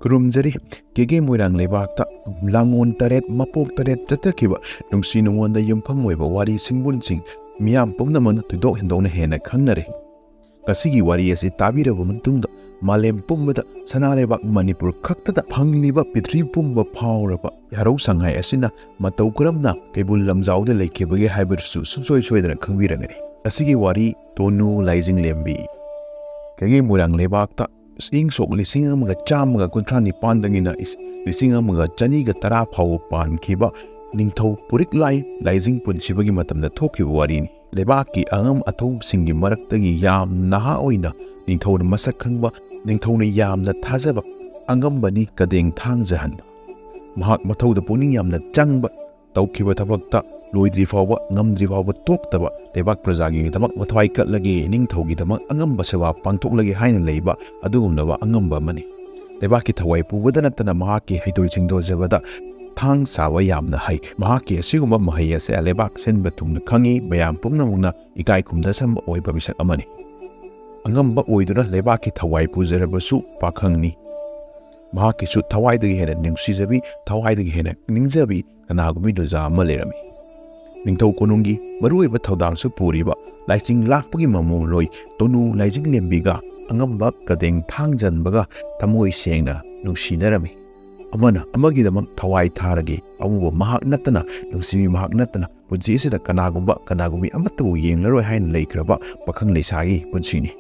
ꯈꯨꯔꯨꯝꯖꯔꯤ ꯀꯦꯒꯦ ꯃꯣꯏꯔꯥꯡ ꯂꯩꯕꯥꯛꯇ ꯂꯥꯡꯑꯣꯟ ꯇꯔꯦꯠ ꯃꯄꯣꯛ ꯇꯔꯦꯠ ꯆꯠꯊꯈꯤꯕ ꯅꯨꯡꯁꯤ ꯅꯨꯡꯉꯣꯟꯗ ꯌꯨꯝꯐꯝ ꯑꯣꯏꯕ ꯋꯥꯔꯤ ꯁꯤꯡꯕꯨꯜꯁꯤꯡ ꯃꯤꯌꯥꯝ ꯄꯨꯝꯅꯃꯛꯅ ꯊꯣꯏꯗꯣꯛ ꯍꯦꯟꯗꯣꯛꯅ ꯍꯦꯟꯅ ꯈꯪꯅꯔꯦ꯫ ꯉꯁꯤꯒꯤ ꯋꯥꯔꯤ ꯑꯁꯤ ꯇꯥꯕꯤꯔꯕ ꯃꯇꯨꯡꯗ ꯃꯥꯂꯦꯝ ꯄꯨꯝꯕꯗ ꯁꯅꯥꯂꯩꯕꯥꯛ ꯃꯅꯤꯄꯨꯔ ꯈꯛꯇꯗ ꯐꯪꯂꯤꯕ ꯄ꯭ꯔꯤꯊꯤꯕꯤ ꯄꯨꯝꯕ ꯐꯥꯎꯔꯕ ꯌꯥꯔꯧ ꯁꯉꯥꯏ ꯑꯁꯤꯅ ꯃꯇꯧ ꯀꯔꯝꯅ ꯀꯩꯕꯨꯜ ꯂꯝꯖꯥꯎꯗ ꯂꯩꯈꯤꯕꯒꯦ ꯍꯥꯏꯕꯗꯨꯁꯨ ꯁꯨꯡꯁꯣꯏ ꯁꯣꯏꯗꯅ ꯈꯪꯕꯤꯔꯒꯅꯤ꯫ ꯉꯁꯤꯒꯤ ꯋꯥꯔꯤ ꯇꯣꯅꯨ ꯂꯥꯏꯖꯤꯡꯂꯦꯝꯕꯤ꯫ ꯀꯦꯒꯦ ꯃꯣꯏꯔꯥꯡ ꯂꯩꯕꯥꯛꯇ ꯏꯪ ꯁꯣꯛ 1959ꯗꯒꯤꯅ 1910 ꯐꯥꯎꯕ ꯄꯥꯟꯈꯤꯕ ꯅꯤꯡꯊꯧ ꯄꯨꯔꯤꯛꯂꯥꯏ ꯂꯥꯏꯖꯤꯡ ꯄꯨꯟꯁꯤꯕꯒꯤ ꯃꯇꯝꯗ ꯊꯣꯛꯈꯤꯕ ꯋꯥꯔꯤꯅꯤ꯫ ꯂꯩꯕꯥꯛꯀꯤ ꯑꯉꯝ ꯑꯊꯧꯁꯤꯡꯒꯤ ꯃꯔꯛꯇꯒꯤ ꯌꯥꯝ ꯅꯍꯥ ꯑꯣꯏꯅ ꯅꯤꯡꯊꯧꯅ ꯃꯁꯛ ꯈꯪꯕ, ꯅꯤꯡꯊꯧꯅ ꯌꯥꯝꯅ ꯊꯥꯖꯕ ꯑꯉꯝꯕꯅꯤ ꯀꯗꯦꯡ ꯊꯥꯡꯖꯍꯟꯕ꯫ ꯃꯍꯥꯛ ꯃꯊꯧꯗ ꯄꯨꯛꯅꯤꯡ ꯌꯥꯝꯅ ꯆꯪꯕ, ꯇꯧꯈꯤꯕ ꯊꯕꯛꯇ ꯂꯣꯏꯗ꯭ꯔꯤ ꯐꯥꯎꯕ ꯉꯝꯗ꯭ꯔꯤ ꯐꯥꯎꯕ ꯇꯣꯛꯇꯕ, ꯂꯩꯕꯥꯛ ꯄ꯭ꯔꯖꯥꯒꯤꯗꯃꯛ ꯃꯊ꯭ꯋꯥꯏ ꯀꯠꯂꯒꯦ, ꯅꯤꯡꯊꯧꯒꯤꯗꯃꯛ ꯑꯉꯝꯕ ꯁꯦꯕꯥ ꯄꯥꯡꯊꯣꯛꯂꯒꯦ ꯍꯥꯏꯅ ꯂꯩꯕ ꯑꯗꯨꯒꯨꯝꯂꯕ ꯑꯉꯝꯕ ꯑꯃꯅꯤ꯫ ꯂꯩꯕꯥꯛꯀꯤ ꯊꯋꯥꯏ ꯄꯨꯕꯗ ꯅꯠꯇꯅ ꯃꯍꯥꯛꯀꯤ ꯍꯩꯊꯣꯏ ꯁꯤꯡꯊꯣꯏꯖꯕꯗ ꯊꯥꯡ ꯁꯥꯕ ꯌꯥꯝꯅ ꯍꯩ꯫ ꯃꯍꯥꯛꯀꯤ ꯑꯁꯤꯒꯨꯝꯕ ꯃꯍꯩ ꯑꯁꯤ ꯂꯩꯕꯥꯛ ꯁꯤꯟꯕ ꯊꯨꯡꯅ ꯈꯪꯉꯤ, ꯃꯌꯥꯝ ꯄꯨꯝꯅꯃꯛꯅ ꯏꯀꯥꯏ ꯈꯨꯝꯅꯁꯟꯕ ꯑꯣꯏꯕ ꯃꯤꯁꯛ ꯑꯃꯅꯤ꯫ ꯑꯉꯝꯕ ꯑꯣꯏꯗꯨꯅ ꯂꯩꯕꯥꯛꯀꯤ ꯊꯋꯥꯏ ꯄꯨꯖꯔꯕꯁꯨ ꯄꯥꯈꯪꯅꯤ꯫ ꯃꯍꯥꯛꯀꯤꯁꯨ ꯊꯋꯥꯏꯗꯒꯤ ꯍꯦꯟꯅ ꯅꯨꯡꯁꯤꯖꯕꯤ, ꯊꯋꯥꯏꯗꯒꯤ ꯍꯦꯟꯅ ꯅꯤꯡꯖꯕꯤ ꯀꯅꯥꯒꯨꯝꯕꯤ ꯅꯨꯖꯥ ꯑꯃ ꯂꯩꯔꯝꯃꯤ꯫ ꯅꯤꯡꯊꯧ ꯀꯣꯅꯨꯡꯒꯤ ꯃꯔꯨꯑꯣꯏꯕ ꯊꯧꯗꯥꯡꯁꯨ ꯄꯨꯔꯤꯕ ꯂꯥꯏꯆꯤꯡ ꯂꯥꯛꯄꯒꯤ ꯃꯃꯣꯝꯂꯣꯏ ꯇꯣꯅꯨ ꯂꯥꯏꯖꯤꯡꯂꯦꯝꯕꯤꯒ ꯑꯉꯝꯕ ꯀꯗꯦꯡ ꯊꯥꯡꯖꯟꯕꯒ ꯊꯃꯣꯏ ꯁꯦꯡꯅ ꯅꯨꯡꯁꯤꯅꯔꯝꯃꯤ꯫ ꯑꯃꯅ ꯑꯃꯒꯤꯗꯃꯛ ꯊꯋꯥꯏ ꯊꯥꯔꯒꯦ, ꯑꯃꯕꯨ ꯃꯍꯥꯛ ꯅꯠꯇꯅ, ꯅꯨꯡꯁꯤꯕꯤ ꯃꯍꯥꯛ ꯅꯠꯇꯅ ꯄꯨꯟꯁꯤ ꯑꯁꯤꯗ ꯀꯅꯥꯒꯨꯝꯕꯤ ꯑꯃꯠꯇꯕꯨ ꯌꯦꯡꯂꯔꯣꯏ ꯍꯥꯏꯅ ꯂꯩꯈ꯭ꯔꯕ ꯄꯥꯈꯪ ꯂꯩꯁꯥꯒꯤ ꯄꯨꯟꯁꯤꯅꯤ꯫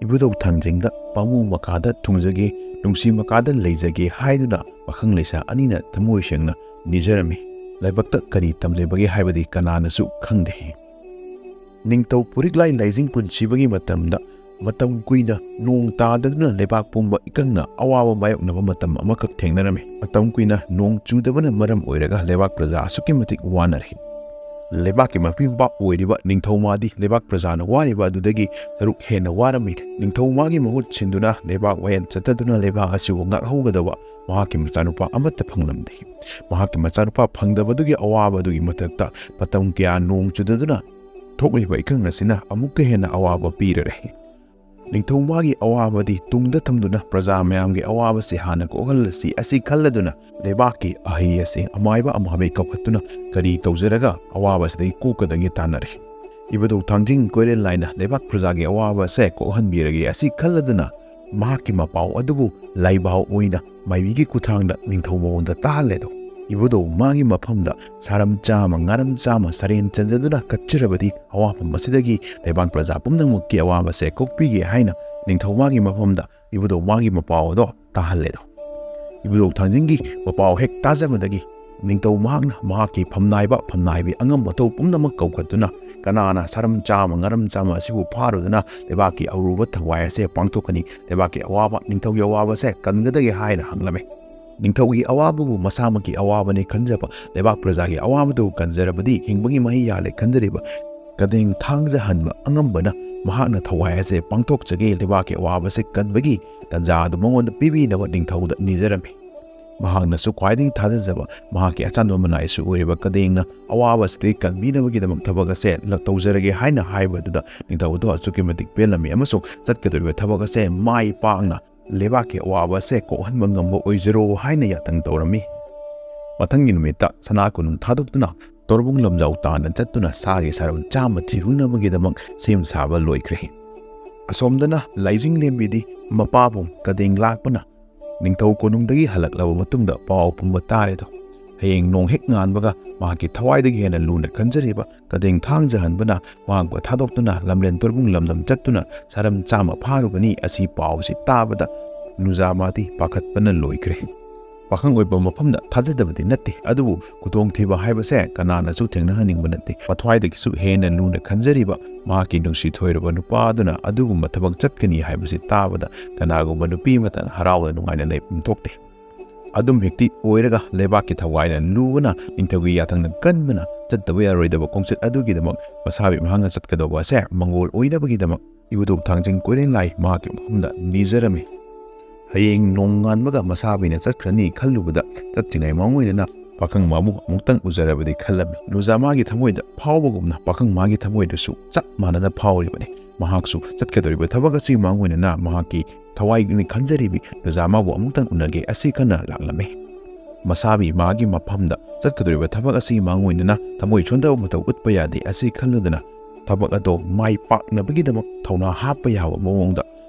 ꯏꯕꯨꯙꯧ ꯊꯥꯡꯖꯤꯡꯗ ꯄꯥꯃꯨ ꯃꯈꯥꯗ ꯊꯨꯡꯖꯒꯦ, ꯅꯨꯡꯁꯤ ꯃꯈꯥꯗ ꯂꯩꯖꯒꯦ ꯍꯥꯏꯗꯨꯅ ꯄꯥꯈꯪ ꯂꯩꯁꯥ ꯑꯅꯤꯅ ꯊꯃꯣꯏ ꯁꯦꯡꯅ ꯅꯤꯖꯔꯝꯃꯤ꯫ ꯂꯥꯏꯕꯛꯇ ꯀꯔꯤ ꯇꯝꯂꯤꯕꯒꯦ ꯍꯥꯏꯕꯗꯤ ꯀꯅꯥꯅꯁꯨ ꯈꯪꯗꯦ꯫ ꯅꯤꯡꯊꯧ ꯄꯨꯔꯤꯛꯂꯥꯏ ꯂꯥꯏꯖꯤꯡ ꯄꯨꯟꯁꯤꯕꯒꯤ ꯃꯇꯝꯗ ꯃꯇꯝ ꯀꯨꯏꯅ ꯅꯣꯡ ꯇꯥꯗꯗꯨꯅ ꯂꯩꯕꯥꯛ ꯄꯨꯝꯕ ꯏꯀꯪꯅ ꯑꯋꯥꯕ ꯃꯥꯌꯣꯛꯅꯕ ꯃꯇꯝ ꯑꯃꯈꯛ ꯊꯦꯡꯅꯔꯝꯃꯤ꯫ ꯃꯇꯝ ꯀꯨꯏꯅ ꯅꯣꯡ ꯆꯨꯗꯕꯅ ꯃꯔꯝ ꯑꯣꯏꯔꯒ ꯂꯩꯕꯥꯛ ꯄ꯭ꯔꯖꯥ ꯑꯁꯨꯛꯀꯤ ꯃꯇꯤꯛ ꯋꯥꯅꯔꯦ꯫ ꯂꯩꯕꯥꯛꯀꯤ ꯃꯄꯤꯃꯄꯥ ꯑꯣꯏꯔꯤꯕ ꯅꯤꯡꯊꯧꯃꯥꯗꯤ ꯂꯩꯕꯥꯛ ꯄ꯭ꯔꯖꯥꯅ ꯋꯥꯔꯤꯕ ꯑꯗꯨꯗꯒꯤ ꯁꯔꯨꯛ ꯍꯦꯟꯅ ꯋꯥꯔꯝꯃꯤ꯫ ꯅꯤꯡꯊꯧꯃꯥꯒꯤ ꯃꯍꯨꯠ ꯁꯤꯟꯗꯨꯅ ꯂꯩꯕꯥꯛ ꯋꯥꯌꯦꯜ ꯆꯠꯊꯗꯨꯅ ꯂꯩꯕꯥꯛ ꯑꯁꯤꯕꯨ ꯉꯥꯛꯍꯧꯒꯗꯕ ꯃꯍꯥꯛꯀꯤ ꯃꯆꯥꯅꯨꯄꯥ ꯑꯃꯠꯇ ꯐꯪꯂꯝꯗꯦ꯫ ꯃꯍꯥꯛꯀꯤ ꯃꯆꯥꯅꯨꯄꯥ ꯐꯪꯗꯕꯗꯨꯒꯤ ꯑꯋꯥꯕꯗꯨꯒꯤ ꯃꯊꯛꯇ ꯃꯇꯝ ꯀꯌꯥ ꯅꯣꯡ ꯆꯨꯗꯗꯨꯅ ꯊꯣꯛꯂꯤꯕ ꯏꯀꯪ ꯑꯁꯤꯅ ꯑꯃꯨꯛꯀ ꯍꯦꯟꯅ ꯑꯋꯥꯕ ꯄꯤꯔꯔꯦ꯫ ꯅꯤꯡꯊꯧꯃꯥꯒꯤ ꯑꯋꯥꯕꯗꯤ ꯇꯨꯡꯗ ꯊꯝꯗꯨꯅ ꯄ꯭ꯔꯖꯥ ꯃꯌꯥꯝꯒꯤ ꯑꯋꯥꯕꯁꯤ ꯍꯥꯟꯅ ꯀꯣꯛꯍꯜꯂꯁꯤ ꯑꯁꯤ ꯈꯜꯂꯗꯨꯅ ꯂꯩꯕꯥꯛꯀꯤ ꯑꯍꯩ ꯑꯁꯤ ꯑꯃꯥꯏꯕ ꯑꯃꯍꯥꯕꯤ ꯀꯧꯈꯠꯇꯨꯅ ꯀꯔꯤ ꯇꯧꯖꯔꯒ ꯑꯋꯥꯕꯁꯤꯗꯒꯤ ꯀꯣꯛꯀꯗꯒꯦ ꯇꯥꯟꯅꯔꯦ꯫ ꯏꯕꯨꯙꯧ ꯊꯥꯡꯖꯤꯡ ꯀꯣꯏꯔꯦꯜ ꯂꯥꯏꯅ ꯂꯩꯕꯥꯛ ꯄ꯭ꯔꯖꯥꯒꯤ ꯑꯋꯥꯕ ꯑꯁꯦ ꯀꯣꯛꯍꯟꯕꯤꯔꯒꯦ ꯑꯁꯤ ꯈꯜꯂꯗꯨꯅ ꯃꯍꯥꯛꯀꯤ ꯃꯄꯥꯎ ꯑꯗꯨꯕꯨ ꯂꯥꯏꯕꯥꯎ ꯑꯣꯏꯅ ꯃꯥꯏꯕꯤꯒꯤ ꯈꯨꯠꯊꯥꯡꯗ ꯅꯤꯡꯊꯧ ꯃꯉꯣꯟꯗ ꯇꯥꯍꯜꯂꯦꯗꯣ꯫ ꯏꯕꯨꯙꯧ ꯃꯥꯒꯤ ꯃꯐꯝꯗ ꯁꯥꯔꯝ ꯆꯥꯝꯃ ꯉꯥꯔꯝ ꯆꯥꯝꯃ ꯁꯔꯦꯟ ꯆꯟꯖꯗꯨꯅ ꯀꯠꯆꯔꯕꯗꯤ ꯑꯋꯥꯐꯝ ꯑꯁꯤꯗꯒꯤ ꯂꯩꯕꯥꯛ ꯄ꯭ꯔꯖꯥ ꯄꯨꯝꯅꯃꯛꯀꯤ ꯑꯋꯥꯕꯁꯦ ꯀꯣꯛꯄꯤꯒꯦ ꯍꯥꯏꯅ ꯅꯤꯡꯊꯧ ꯃꯥꯒꯤ ꯃꯐꯝꯗ ꯏꯕꯨꯙꯧ ꯃꯥꯒꯤ ꯃꯄꯥꯎ ꯑꯗꯣ ꯇꯥꯍꯜꯂꯦꯗꯣ꯫ ꯏꯕꯨꯙꯧ ꯊꯥꯡꯖꯤꯡꯒꯤ ꯃꯄꯥꯎ ꯍꯦꯛ ꯇꯥꯖꯕꯗꯒꯤ ꯅꯤꯡꯊꯧ ꯃꯍꯥꯛꯅ ꯃꯍꯥꯛꯀꯤ ꯐꯝꯅꯥꯏꯕ ꯐꯝꯅꯥꯏꯕꯤ ꯑꯉꯝ ꯑꯊꯧ ꯄꯨꯝꯅꯃꯛ ꯀꯧꯈꯠꯇꯨꯅ ꯀꯅꯥꯅ ꯁꯥꯔꯝ ꯆꯥꯝꯃ ꯉꯥꯔꯝ ꯆꯥꯝꯃ ꯑꯁꯤꯕꯨ ꯐꯥꯔꯨꯗꯨꯅ ꯂꯩꯕꯥꯛꯀꯤ ꯑꯔꯨꯕ ꯊꯋꯥꯏ ꯑꯁꯦ ꯄꯥꯡꯊꯣꯛꯀꯅꯤ, ꯂꯩꯕꯥꯛꯀꯤ ꯑꯋꯥꯕ ꯅꯤꯡꯊꯧꯒꯤ ꯑꯋꯥꯕꯁꯦ ꯀꯟꯒꯗꯒꯦ ꯍꯥꯏꯅ ꯍꯪꯂꯝꯃꯤ꯫ ꯅꯤꯡꯊꯧꯒꯤ ꯑꯋꯥꯕꯕꯨ ꯃꯁꯥꯃꯛꯀꯤ ꯑꯋꯥꯕꯅꯤ ꯈꯟꯖꯕ, ꯂꯩꯕꯥꯛ ꯄ꯭ꯔꯖꯥꯒꯤ ꯑꯋꯥꯕꯗꯨ ꯀꯟꯖꯔꯕꯗꯤ ꯍꯤꯡꯕꯒꯤ ꯃꯍꯩ ꯌꯥꯜꯂꯦ ꯈꯟꯖꯔꯤꯕ ꯀꯗꯦꯡ ꯊꯥꯡꯖꯍꯟꯕ ꯑꯉꯝꯕꯅ ꯃꯍꯥꯛꯅ ꯊꯋꯥꯏ ꯑꯁꯦ ꯄꯥꯡꯊꯣꯛꯆꯒꯦ, ꯂꯩꯕꯥꯛꯀꯤ ꯑꯋꯥꯕꯁꯦ ꯀꯟꯕꯒꯤ ꯇꯥꯟꯖꯥ ꯑꯗꯨ ꯃꯉꯣꯟꯗ ꯄꯤꯕꯤꯅꯕ ꯅꯤꯡꯊꯧꯗ ꯅꯤꯖꯔꯝꯃꯤ꯫ ꯃꯍꯥꯛꯅꯁꯨ ꯈ꯭ꯋꯥꯏꯗꯒꯤ ꯊꯥꯖꯖꯕ ꯃꯍꯥꯛꯀꯤ ꯑꯆꯥꯟꯕ ꯃꯅꯥꯏꯁꯨ ꯑꯣꯏꯔꯤꯕ ꯀꯗꯦꯡꯅ ꯑꯋꯥꯕꯁꯤꯗꯒꯤ ꯀꯟꯕꯤꯅꯕꯒꯤꯗꯃꯛ ꯊꯕꯛ ꯑꯁꯦ ꯇꯧꯖꯔꯒꯦ ꯍꯥꯏꯅ ꯍꯥꯏꯕꯗꯨꯗ ꯅꯤꯡꯊꯧ ꯑꯗꯨ ꯑꯁꯨꯛꯀꯤ ꯃꯇꯤꯛ ꯄꯦꯜꯂꯝꯃꯤ ꯑꯃꯁꯨꯡ ꯆꯠꯀꯗꯧꯔꯤꯕ ꯊꯕꯛ ꯑꯁꯦ ꯃꯥꯏ ꯄꯥꯛꯅ ꯂꯩꯕꯥꯛꯀꯤ ꯑꯋꯥꯕ ꯑꯁꯦ ꯀꯣꯛꯍꯟꯕ ꯉꯝꯕ ꯑꯣꯏꯖꯔꯣ ꯍꯥꯏꯅ ꯌꯥꯊꯪ ꯇꯧꯔꯝꯃꯤ꯫ ꯃꯊꯪꯒꯤ ꯅꯨꯃꯤꯠꯇ ꯁꯅꯥ ꯀꯣꯅꯨꯡ ꯊꯥꯗꯣꯛꯇꯨꯅ ꯇꯣꯔꯕꯨꯡ ꯂꯝꯖꯥꯎ ꯇꯥꯟꯅ ꯆꯠꯇꯨꯅ ꯁꯥꯒꯤ ꯁꯔꯝ ꯆꯥꯝꯃ ꯊꯤꯔꯨꯅꯕꯒꯤꯗꯃꯛ ꯁꯦꯝ ꯁꯥꯕ ꯂꯣꯏꯈ꯭ꯔꯦ꯫ ꯑꯁꯣꯝꯗꯅ ꯂꯥꯏꯖꯤꯡꯂꯦꯝꯕꯤꯗꯤ ꯃꯄꯥꯕꯨꯡ ꯀꯗꯦꯡ ꯂꯥꯛꯄꯅ ꯅꯤꯡꯊꯧ ꯀꯣꯅꯨꯡꯗꯒꯤ ꯍꯜꯂꯛꯂꯕ ꯃꯇꯨꯡꯗ ꯄꯥꯎ ꯄꯨꯝꯕ ꯇꯥꯔꯦꯗꯣ꯫ ꯍꯌꯦꯡ ꯅꯣꯡ ꯍꯦꯛ ꯉꯥꯟꯕꯒ ꯃꯍꯥꯛꯀꯤ ꯊꯋꯥꯏꯗꯒꯤ ꯍꯦꯟꯅ ꯂꯨꯅ ꯈꯟꯖꯔꯤꯕ ꯀꯗꯦꯡ ꯊꯥꯡꯖꯍꯟꯕꯅ ꯃꯍꯥꯛꯄꯨ ꯊꯥꯗꯣꯛꯇꯨꯅ ꯂꯝꯂꯦꯟ ꯇꯣꯔꯕꯨꯡ ꯂꯝꯗꯝ ꯆꯠꯇꯨꯅ ꯁꯥꯔꯝ ꯆꯥꯝꯃ ꯐꯥꯔꯨꯒꯅꯤ ꯑꯁꯤ ꯄꯥꯎꯁꯤ ꯇꯥꯕꯗ ꯅꯨꯖꯥꯃꯥꯗꯤ ꯄꯥꯈꯠꯄꯅ ꯂꯣꯏꯈ꯭ꯔꯦ꯫ ꯄꯥꯈꯪ ꯑꯣꯏꯕ ꯃꯐꯝꯗ ꯊꯥꯖꯗꯕꯗꯤ ꯅꯠꯇꯦ, ꯑꯗꯨꯕꯨ ꯈꯨꯗꯣꯡꯊꯤꯕ ꯍꯥꯏꯕꯁꯦ ꯀꯅꯥꯅꯁꯨ ꯊꯦꯡꯅꯍꯟꯅꯤꯡꯕ ꯅꯠꯇꯦ꯫ ꯃꯊ꯭ꯋꯥꯏꯗꯒꯤꯁꯨ ꯍꯦꯟꯅ ꯂꯨꯅ ꯈꯟꯖꯔꯤꯕ ꯃꯍꯥꯛꯀꯤ ꯅꯨꯡꯁꯤ ꯊꯣꯏꯔꯕ ꯅꯨꯄꯥ ꯑꯗꯨꯅ ꯑꯗꯨꯒꯨꯝꯕ ꯊꯕꯛ ꯆꯠꯀꯅꯤ ꯍꯥꯏꯕꯁꯤ ꯇꯥꯕꯗ ꯀꯅꯥꯒꯨꯝꯕ ꯅꯨꯄꯤ ꯑꯃꯇꯅ ꯍꯔꯥꯎꯅ ꯅꯨꯡꯉꯥꯏꯅ ꯂꯩꯐꯝ ꯊꯣꯛꯇꯦ꯫ ꯑꯗꯨꯝ ꯍꯦꯛꯇꯤ ꯑꯣꯏꯔꯒ ꯂꯩꯕꯥꯛꯀꯤ ꯊꯋꯥꯏꯅ ꯂꯨꯕꯅ ꯅꯤꯡꯊꯧꯒꯤ ꯌꯥꯊꯪꯅ ꯀꯟꯕꯅ ꯆꯠꯇꯕ ꯌꯥꯔꯣꯏꯗꯕ ꯈꯣꯡꯆꯠ ꯑꯗꯨꯒꯤꯗꯃꯛ ꯃꯁꯥꯕꯤ ꯃꯍꯥꯛꯅ ꯆꯠꯀꯗꯧꯕ ꯑꯁꯦ ꯃꯪꯒꯣꯜ ꯑꯣꯏꯅꯕꯒꯤꯗꯃꯛ ꯏꯕꯨꯙꯧ ꯊꯥꯡꯖꯤꯡ ꯀꯣꯏꯔꯦꯜ ꯂꯥꯏ ꯃꯍꯥꯛꯀꯤ ꯃꯐꯝꯗ ꯅꯤꯖꯔꯝꯃꯤ꯫ ꯍꯌꯦꯡ ꯅꯣꯡ ꯉꯥꯟꯕꯒ ꯃꯁꯥꯕꯤꯅ ꯆꯠꯈ꯭ꯔꯅꯤ ꯈꯜꯂꯨꯕꯗ ꯆꯠꯇ꯭ꯔꯤꯉꯩ ꯃꯥꯡꯑꯣꯏꯅꯅ ꯄꯥꯈꯪ ꯃꯥꯕꯨ ꯑꯃꯨꯛꯇꯪ ꯎꯖꯔꯕꯗꯤ ꯈꯜꯂꯝꯃꯤ꯫ ꯅꯨꯖꯥꯃꯥꯒꯤ ꯊꯃꯣꯏꯗ ꯐꯥꯎꯕꯒꯨꯝꯅ ꯄꯥꯈꯪ ꯃꯥꯒꯤ ꯊꯃꯣꯏꯗꯁꯨ ꯆꯞ ꯃꯥꯟꯅꯅ ꯐꯥꯎꯔꯤꯕꯅꯤ꯫ ꯃꯍꯥꯛꯁꯨ ꯆꯠꯀꯗꯧꯔꯤꯕ ꯊꯕꯛ ꯑꯁꯤ ꯃꯥꯡꯑꯣꯏꯅꯅ ꯃꯍꯥꯛꯀꯤ ꯊꯋꯥꯏꯅ ꯈꯟꯖꯔꯤꯕꯤ ꯅꯨꯖꯥꯃꯥꯕꯨ ꯑꯃꯨꯛꯇꯪ ꯎꯅꯒꯦ ꯑꯁꯤ ꯈꯟꯅ ꯂꯥꯛꯂꯝꯃꯤ꯫ ꯃꯁꯥꯕꯤ ꯃꯥꯒꯤ ꯃꯐꯝꯗ ꯆꯠꯀꯗꯧꯔꯤꯕ ꯊꯕꯛ ꯑꯁꯤ ꯃꯥꯡꯑꯣꯏꯅꯅ ꯊꯃꯣꯏ ꯁꯣꯟꯊꯕ ꯃꯇꯧ ꯎꯠꯄ ꯌꯥꯗꯦ ꯑꯁꯤ ꯈꯜꯂꯨꯗꯨꯅ ꯊꯕꯛ ꯑꯗꯣ ꯃꯥꯏ ꯄꯥꯛꯅꯕꯒꯤꯗꯃꯛ ꯊꯧꯅꯥ ꯍꯥꯞꯄ ꯌꯥꯕ ꯃꯑꯣꯡꯗ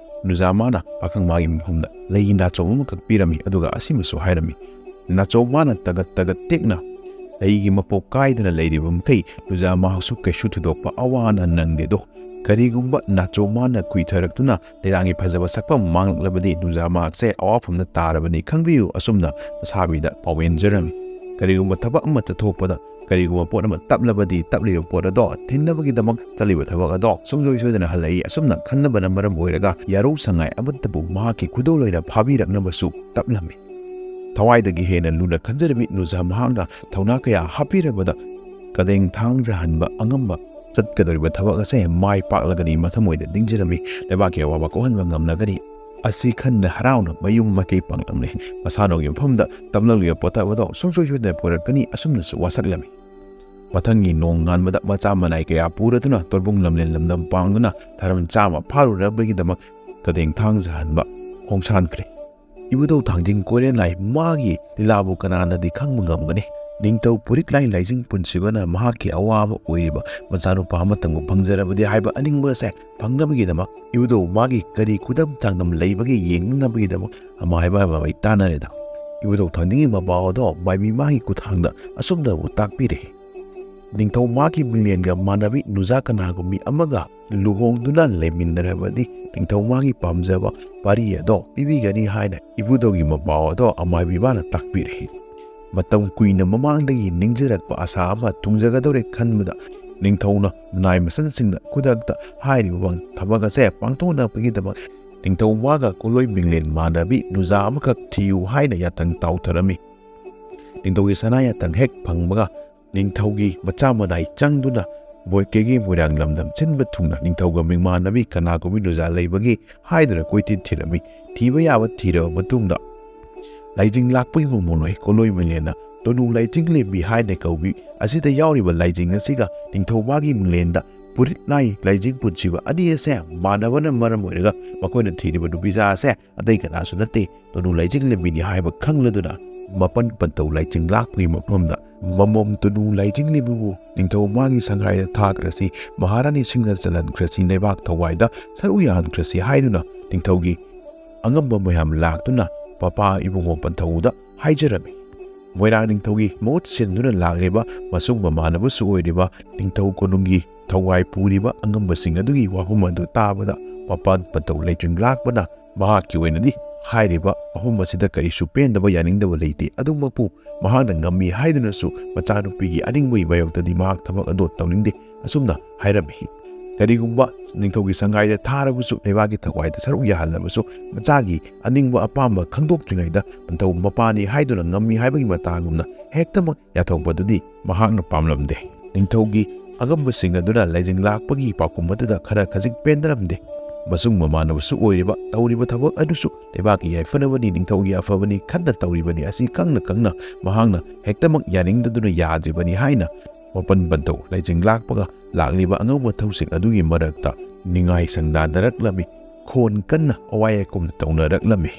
ꯅꯨꯖꯥꯃꯥꯅ ꯄꯥꯈꯪ ꯃꯥꯒꯤ ꯃꯐꯝꯗ ꯂꯩ ꯅꯥꯆꯧ ꯑꯃꯈꯛ ꯄꯤꯔꯝꯃꯤ ꯑꯗꯨꯒ ꯑꯁꯤꯃꯁꯨ ꯍꯥꯏꯔꯝꯃꯤ꯫ ꯅꯥꯆꯧ ꯃꯥꯅ ꯇꯒꯠ ꯇꯒꯠ ꯇꯦꯛꯅ ꯂꯩꯒꯤ ꯃꯄꯣꯛ ꯀꯥꯏꯗꯅ ꯂꯩꯔꯤꯕ ꯃꯈꯩ ꯅꯨꯖꯥꯃꯥꯁꯨ ꯀꯩꯁꯨ ꯊꯣꯏꯗꯣꯛꯄ ꯑꯋꯥ ꯑꯅꯥ ꯅꯪꯗꯦꯗꯣ ꯀꯔꯤꯒꯨꯝꯕ ꯅꯥꯆꯧ ꯃꯥꯅ ꯀꯨꯏꯊꯔꯛꯇꯨꯅ ꯂꯩꯔꯥꯡꯒꯤ ꯐꯖꯕ ꯁꯛꯐꯝ ꯃꯥꯡꯂꯛꯂꯕꯗꯤ ꯅꯨꯖꯥꯃꯥꯁꯦ ꯑꯋꯥꯐꯝꯗ ꯇꯥꯔꯕꯅꯤ ꯈꯪꯕꯤꯌꯨ ꯑꯁꯨꯝꯅ ꯃꯁꯥꯕꯤꯗ ꯄꯥꯎꯌꯦꯟꯖꯔꯝꯃꯤ꯫ ꯀꯔꯤꯒꯨꯝꯕ ꯊꯕꯛ ꯑꯃ ꯆꯠꯊꯣꯛꯄꯗ ꯀꯔꯤꯒꯨꯝꯕ ꯄꯣꯠ ꯑꯃ ꯇꯞꯂꯕꯗꯤ ꯇꯞꯂꯤꯕ ꯄꯣꯠ ꯑꯗꯣ ꯊꯤꯟꯅꯕꯒꯤꯗꯃꯛ ꯆꯠꯂꯤꯕ ꯊꯕꯛ ꯑꯗꯣ ꯁꯨꯡꯁꯣꯏ ꯁꯣꯏꯗꯅ ꯍꯜꯂꯛꯏ ꯑꯁꯨꯝꯅ ꯈꯟꯅꯕꯅ ꯃꯔꯝ ꯑꯣꯏꯔꯒ ꯌꯥꯔꯧ ꯁꯉꯥꯏ ꯑꯃꯠꯇꯕꯨ ꯃꯍꯥꯛꯀꯤ ꯈꯨꯗꯣꯜ ꯐꯥꯕꯤꯔꯛꯅꯕꯁꯨ ꯇꯞꯂꯝꯃꯤ꯫ ꯊꯋꯥꯏꯗꯒꯤ ꯍꯦꯟꯅ ꯂꯨꯅ ꯈꯟꯖꯔꯕꯤ ꯅꯨꯖꯥꯃꯥꯅ ꯊꯧꯅꯥ ꯀꯌꯥ ꯍꯥꯞꯄꯤꯔꯕꯗ ꯀꯗꯦꯡ ꯊꯥꯡꯖꯍꯟꯕ ꯑꯉꯝꯕ ꯆꯠꯀꯗꯧꯔꯤꯕ ꯊꯕꯛ ꯑꯁꯦ ꯃꯥꯏ ꯄꯥꯛꯂꯒꯅꯤ ꯃꯊꯃꯣꯏꯗ ꯅꯤꯡꯖꯔꯝꯃꯤ꯫ ꯂꯩꯕꯥꯛꯀꯤ ꯑꯋꯥꯕ ꯀꯣꯛꯍꯟꯕ ꯉꯝꯂꯒꯅꯤ ꯑꯁꯤ ꯈꯟꯅ ꯍꯔꯥꯎꯅ ꯃꯌꯨꯝ ꯃꯀꯩ ꯄꯥꯡꯂꯝꯂꯦ꯫ ꯃꯁꯥꯅꯧꯒꯤ ꯃꯐꯝꯗ ꯇꯝꯂꯛꯂꯤꯕ ꯄꯣꯠꯊꯥꯞ ꯑꯗꯣ ꯁꯨꯡꯁꯣꯏ ꯁꯣꯏꯗꯅ ꯄꯨꯔꯛꯀꯅꯤ ꯑꯁꯨꯝꯅꯁꯨ ꯋꯥꯁꯛꯂꯝꯃꯤ꯫ ꯃꯊꯪꯒꯤ ꯅꯣꯡ ꯉꯥꯟꯕꯗ ꯃꯆꯥ ꯃꯅꯥꯏ ꯀꯌꯥ ꯄꯨꯔꯗꯨꯅ ꯇꯣꯔꯕꯨꯡ ꯂꯝꯂꯦꯟ ꯂꯝꯗꯝ ꯄꯥꯡꯗꯨꯅ ꯊꯔꯝ ꯆꯥꯝꯃ ꯐꯥꯔꯨꯅꯕꯒꯤꯗꯃꯛ ꯀꯗꯦꯡ ꯊꯥꯡꯖꯍꯟꯕ ꯈꯣꯡꯁꯥꯟꯈ꯭ꯔꯦ꯫ ꯏꯕꯨꯙꯧ ꯊꯥꯡꯖꯤꯡ ꯀꯣꯏꯔꯦꯟꯂꯥꯏ ꯃꯥꯒꯤ ꯂꯤꯂꯥꯕꯨ ꯀꯅꯥꯅꯗꯤ ꯈꯪꯕ ꯉꯝꯒꯅꯤ꯫ ꯅꯤꯡꯊꯧ ꯄꯨꯔꯤꯛꯂꯥꯏ ꯂꯥꯏꯖꯤꯡ ꯄꯨꯟꯁꯤꯕꯅ ꯃꯍꯥꯛꯀꯤ ꯑꯋꯥꯕ ꯑꯣꯏꯔꯤꯕ ꯃꯆꯥꯅꯨꯄꯥ ꯑꯃꯇꯪꯕꯨ ꯐꯪꯖꯔꯕꯗꯤ ꯍꯥꯏꯕ ꯑꯅꯤꯡꯕ ꯑꯁꯦ ꯐꯪꯅꯕꯒꯤꯗꯃꯛ ꯏꯕꯨꯙꯧ ꯃꯥꯒꯤ ꯀꯔꯤ ꯈꯨꯗꯝ ꯆꯥꯡꯗꯝ ꯂꯩꯕꯒꯦ ꯌꯦꯡꯅꯕꯒꯤꯗꯃꯛ ꯑꯃꯥꯏꯕ ꯃꯃꯩ ꯇꯥꯟꯅꯔꯦꯗ꯫ ꯏꯕꯨꯙꯧ ꯊꯥꯡꯖꯤꯡꯒꯤ ꯃꯄꯥꯎ ꯑꯗꯣ ꯃꯥꯏꯕꯤ ꯃꯥꯒꯤ ꯈꯨꯠꯊꯥꯡꯗ ꯑꯁꯨꯝꯅꯕꯨ ꯇꯥꯛꯄꯤꯔꯦ꯫ ꯅꯤꯡꯊꯧ ꯃꯥꯒꯤ ꯃꯤꯡꯂꯦꯟꯒ ꯃꯥꯟꯅꯕꯤ ꯅꯨꯖꯥ ꯀꯅꯥꯒꯨꯝꯕꯤ ꯑꯃꯒ ꯂꯨꯍꯣꯡꯗꯨꯅ ꯂꯩꯃꯤꯟꯅꯔꯕꯗꯤ ꯅꯤꯡꯊꯧ ꯃꯥꯒꯤ ꯄꯥꯝꯖꯕ ꯄꯥꯔꯤ ꯑꯗꯣ ꯄꯤꯕꯤꯒꯅꯤ ꯍꯥꯏꯅ ꯏꯕꯨꯙꯧꯒꯤ ꯃꯄꯥꯎ ꯑꯗꯣ ꯑꯃꯥꯏꯕꯤ ꯃꯥꯅ ꯇꯥꯛꯄꯤꯔꯦ꯫ ꯃꯇꯝ ꯀꯨꯏꯅ ꯃꯃꯥꯡꯗꯒꯤ ꯅꯤꯡꯖꯔꯛꯄ ꯑꯁꯥ ꯑꯃ ꯊꯨꯡꯖꯒꯗꯧꯔꯦ ꯈꯟꯕꯗ ꯅꯤꯡꯊꯧꯅ ꯅꯥꯏ ꯃꯁꯟꯁꯤꯡꯗ ꯈꯨꯗꯛꯇ ꯍꯥꯏꯔꯤꯕ ꯊꯕꯛ ꯑꯁꯦ ꯄꯥꯡꯊꯣꯛꯅꯕꯒꯤꯗꯃꯛ ꯅꯤꯡꯊꯧ ꯃꯥꯒ ꯀꯣꯂꯣꯏ ꯃꯤꯡꯂꯦꯟ ꯃꯥꯟꯅꯕꯤ ꯅꯨꯖꯥ ꯑꯃꯈꯛ ꯊꯤꯌꯨ ꯍꯥꯏꯅ ꯌꯥꯊꯪ ꯇꯥꯎꯊꯔꯝꯃꯤ꯫ ꯅꯤꯡꯊꯧꯒꯤ ꯁꯅꯥ ꯌꯥꯊꯪ ꯍꯦꯛ ꯐꯪꯕꯒ ꯅꯤꯡꯊꯧꯒꯤ ꯃꯆꯥ ꯃꯅꯥꯏ ꯆꯪꯗꯨꯅ ꯀꯩꯒꯤ ꯃꯣꯏꯔꯥꯡ ꯂꯝꯗꯝ ꯁꯤꯟꯕ ꯊꯨꯡꯅ ꯅꯤꯡꯊꯧꯒ ꯃꯤꯡꯃꯥꯟꯅꯕꯤ ꯀꯅꯥꯒꯨꯝꯕꯤ ꯅꯨꯖꯥ ꯂꯩꯕꯒꯤ ꯍꯥꯏꯗꯨꯅ ꯀꯣꯏꯊꯤ ꯊꯤꯔꯝꯃꯤ꯫ ꯊꯤꯕ ꯌꯥꯕ ꯊꯤꯔꯕ ꯃꯇꯨꯡꯗ ꯂꯥꯏꯖꯤꯡ ꯂꯥꯛꯄꯒꯤ ꯃꯃꯣꯟ ꯀꯣꯂꯣꯏ ꯃꯤꯡꯂꯦꯟꯅ ꯇꯣꯅꯨ ꯂꯥꯏꯖꯤꯡꯂꯦꯝꯕꯤ ꯍꯥꯏꯅ ꯀꯧꯕꯤ ꯑꯁꯤꯗ ꯌꯥꯎꯔꯤꯕ ꯂꯥꯏꯖꯤꯡ ꯑꯁꯤꯒ ꯅꯤꯡꯊꯧ ꯃꯥꯒꯤ ꯃꯤꯡꯂꯦꯟꯗ ꯄꯨꯔꯤꯛꯂꯥꯏ ꯂꯥꯏꯖꯤꯡ ꯄꯨꯟꯁꯤꯕ ꯑꯅꯤ ꯑꯁꯦ ꯃꯥꯟꯅꯕꯅ ꯃꯔꯝ ꯑꯣꯏꯔꯒ ꯃꯈꯣꯏꯅ ꯊꯤꯔꯤꯕ ꯅꯨꯄꯤꯖꯥ ꯑꯁꯦ ꯑꯇꯩ ꯀꯅꯥꯁꯨ ꯅꯠꯇꯦ ꯇꯣꯅꯨ ꯂꯥꯏꯖꯤꯡꯂꯦꯝꯕꯤꯅꯤ ꯍꯥꯏꯕ ꯈꯪꯂꯗꯨꯅ ꯃꯄꯟ ꯄꯟꯇꯧ ꯂꯥꯏꯖꯤꯡ ꯂꯥꯛꯄꯒꯤ ꯃꯐꯝꯗ ꯃꯃꯣꯝ ꯇꯣꯅꯨ ꯂꯥꯏꯖꯤꯡꯂꯦꯝꯕꯤꯕꯨ ꯅꯤꯡꯊꯧ ꯃꯥꯒꯤ ꯁꯪꯒꯥꯏꯗ ꯊꯥꯈ꯭ꯔꯁꯤ ꯃꯍꯥꯔꯥꯅꯤꯁꯤꯡꯅ ꯆꯜꯍꯟꯈ꯭ꯔꯁꯤ ꯂꯩꯕꯥꯛ ꯊꯋꯥꯏꯗ ꯁꯔꯨꯛ ꯌꯥꯍꯟꯈ꯭ꯔꯁꯤ ꯍꯥꯏꯗꯨꯅ ꯅꯤꯡꯊꯧꯒꯤ ꯑꯉꯝꯕ ꯃꯌꯥꯝ ꯂꯥꯛꯇꯨꯅ ꯄꯄꯥ ꯏꯕꯨꯡꯉꯣ ꯄꯟꯊꯧꯗ ꯍꯥꯏꯖꯔꯝꯃꯤ꯫ ꯃꯣꯏꯔꯥꯡ ꯅꯤꯡꯊꯧꯒꯤ ꯃꯍꯨꯠ ꯁꯤꯟꯗꯨꯅ ꯂꯥꯛꯂꯤꯕ ꯃꯁꯨꯡ ꯃꯃꯥꯟꯅꯕꯁꯨ ꯑꯣꯏꯔꯤꯕ ꯅꯤꯡꯊꯧ ꯀꯣꯅꯨꯡꯒꯤ ꯊꯋꯥꯏ ꯄꯨꯔꯤꯕ ꯑꯉꯝꯕꯁꯤꯡ ꯑꯗꯨꯒꯤ ꯋꯥꯐꯝ ꯑꯗꯨ ꯇꯥꯕꯗ ꯄꯄꯥꯟ ꯄꯟꯇꯧ ꯂꯩꯆꯤꯡ ꯂꯥꯛꯄꯅ ꯃꯍꯥꯛꯀꯤ ꯑꯣꯏꯅꯗꯤ ꯍꯥꯏꯔꯤꯕ ꯑꯍꯨꯝ ꯑꯁꯤꯗ ꯀꯔꯤꯁꯨ ꯄꯦꯟꯗꯕ ꯌꯥꯅꯤꯡꯗꯕ ꯂꯩꯇꯦ ꯑꯗꯨꯃꯛꯄꯨ ꯃꯍꯥꯛꯅ ꯉꯝꯃꯤ ꯍꯥꯏꯗꯨꯅꯁꯨ ꯃꯆꯥꯅꯨꯄꯤꯒꯤ ꯑꯅꯤꯡꯕꯒꯤ ꯃꯥꯌꯣꯛꯇꯗꯤ ꯃꯍꯥꯛ ꯊꯕꯛ ꯑꯗꯨ ꯇꯧꯅꯤꯡꯗꯦ ꯑꯁꯨꯝꯅ ꯍꯥꯏꯔꯝꯃꯤ꯫ ꯀꯔꯤꯒꯨꯝꯕ ꯅꯤꯡꯊꯧꯒꯤ ꯁꯪꯒꯥꯏꯗ ꯊꯥꯔꯕꯁꯨ ꯂꯩꯕꯥꯛꯀꯤ ꯊꯋꯥꯏꯗ ꯁꯔꯨꯛ ꯌꯥꯍꯜꯂꯕꯁꯨ ꯃꯆꯥꯒꯤ ꯑꯅꯤꯡꯕ ꯑꯄꯥꯝꯕ ꯈꯪꯗꯣꯛꯇ꯭ꯔꯤꯉꯩꯗ ꯄꯟꯊꯧ ꯃꯄꯥꯅꯤ ꯍꯥꯏꯗꯨꯅ ꯉꯝꯃꯤ ꯍꯥꯏꯕꯒꯤ ꯃꯇꯥꯒꯨꯝꯅ ꯍꯦꯛꯇꯃꯛ ꯌꯥꯊꯣꯛꯄꯗꯨꯗꯤ ꯃꯍꯥꯛꯅ ꯄꯥꯝꯂꯝꯗꯦ꯫ ꯅꯤꯡꯊꯧꯒꯤ ꯑꯉꯝꯕꯁꯤꯡ ꯑꯗꯨꯅ ꯂꯥꯏꯖꯤꯡ ꯂꯥꯛꯄꯒꯤ ꯄꯥꯎꯈꯨꯝ ꯑꯗꯨꯗ ꯈꯔ ꯈꯖꯤꯛ ꯄꯦꯟꯗꯔꯝꯗꯦ꯫ ꯃꯁꯨꯡ ꯃꯃꯥꯟꯅꯕꯁꯨ ꯑꯣꯏꯔꯤꯕ ꯇꯧꯔꯤꯕ ꯊꯕꯛ ꯑꯗꯨꯁꯨ ꯂꯩꯕꯥꯛꯀꯤ ꯌꯥꯏꯐꯅꯕꯅꯤ ꯅꯤꯡꯊꯧꯒꯤ ꯑꯐꯕꯅꯤ ꯈꯟꯅ ꯇꯧꯔꯤꯕꯅꯤ ꯑꯁꯤ ꯈꯪꯅ ꯈꯪꯅ ꯃꯍꯥꯛꯅ ꯍꯦꯛꯇꯃꯛ ꯌꯥꯅꯤꯡꯗꯗꯨꯅ ꯌꯥꯗ꯭ꯔꯤꯕꯅꯤ ꯍꯥꯏꯅ ꯃꯄꯟ ꯄꯟꯇꯧ ꯂꯥꯏꯖꯤꯡ ꯂꯥꯛꯄꯒ ꯂꯥꯛꯂꯤꯕ ꯑꯉꯧꯕ ꯊꯧꯁꯤꯡ ꯑꯗꯨꯒꯤ ꯃꯔꯛꯇ ꯅꯤꯡꯉꯥꯏ ꯁꯪꯗꯥꯅꯔꯛꯂꯝꯃꯤ꯫ ꯈꯣꯟ ꯀꯟꯅ ꯑꯋꯥꯏ ꯑꯀꯨꯝ ꯇꯧꯅꯔꯛꯂꯝꯃꯤ꯫